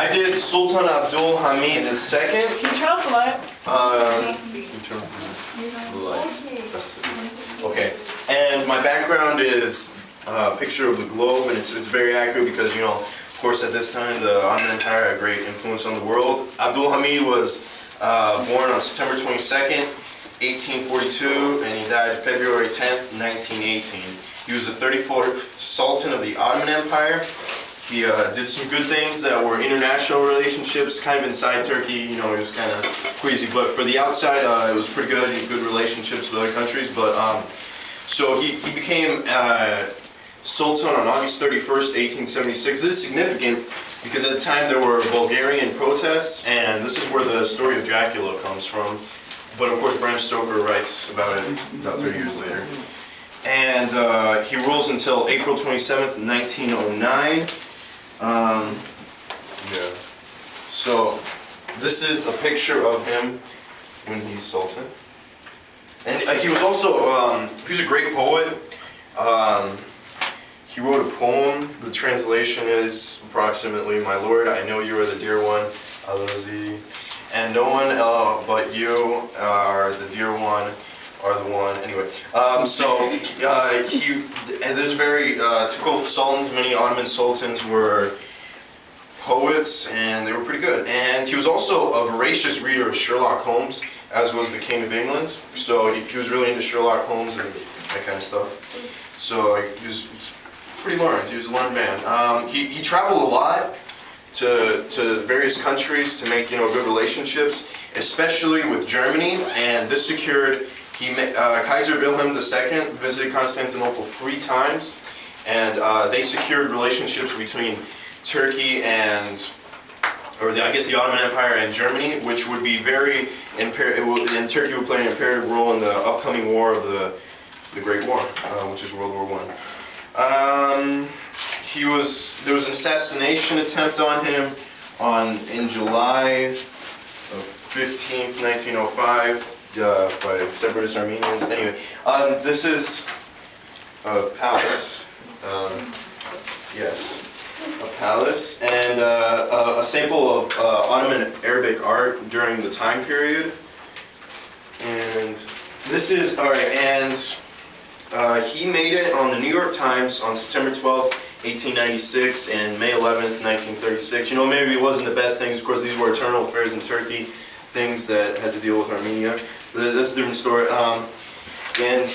I did Sultan Abdul Hamid II. Can you turn off the light? Turn the light. That's it. Okay. And my background is a picture of the globe, and it's very accurate because, you know, of course, at this time, the Ottoman Empire had a great influence on the world. Abdul Hamid was born on September 22nd, 1842, and he died February 10th, 1918. He was the 34th Sultan of the Ottoman Empire. He did some good things that were international relationships, kind of inside Turkey, you know, he was kind of queasy, but for the outside, it was pretty good. He had good relationships with other countries, but so he became Sultan on August 31st, 1876. This is significant because at the time there were Bulgarian protests, and this is where the story of Dracula comes from. But of course, Bram Stoker writes about it about 30 years later. And he rules until April 27th, 1909. Yeah. So this is a picture of him when he's Sultan. And he was also, he was a great poet. He wrote a poem. The translation is approximately, "My Lord, I know you are the dear one, Alazi, and no one but you are the dear one, are the one." Anyway, and this is very typical of sultans. Many Ottoman sultans were poets, and they were pretty good. And he was also a voracious reader of Sherlock Holmes, as was the King of England. So he was really into Sherlock Holmes and that kind of stuff. So he was pretty learned. He was a learned man. He traveled a lot to various countries to make, you know, good relationships, especially with Germany, and this secured. Kaiser Wilhelm II visited Constantinople 3 times, and they secured relationships between Turkey and, I guess the Ottoman Empire and Germany, which would be very and Turkey would play an imperative role in the upcoming war of the Great War, which is World War I. There was an assassination attempt on him in July of 15th, 1905. By separatist Armenians. Anyway, this is a palace. Yes, a palace, and a sample of Ottoman Arabic art during the time period. And this is and he made it on the New York Times on September 12th, 1896, and May 11th, 1936. You know, maybe it wasn't the best things. Of course, these were internal affairs in Turkey, things that had to deal with Armenia. That's a different story. And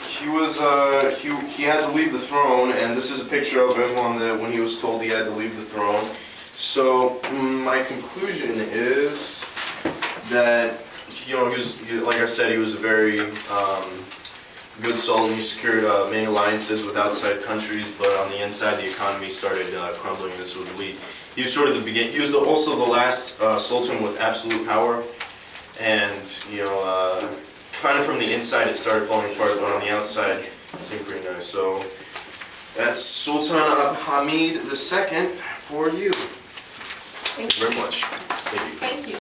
he was he had to leave the throne, and this is a picture of him when he was told he had to leave the throne. So my conclusion is that, you know, like I said, he was a very good sultan. He secured many alliances with outside countries, but on the inside, the economy started crumbling. This would lead. He was sort of the beginning. He was also the last sultan with absolute power. And, you know, kind of from the inside it started falling apart, but on the outside it seemed pretty nice. So that's Sultan Hamid II for you. Thank you very much. Thank you. Thank you.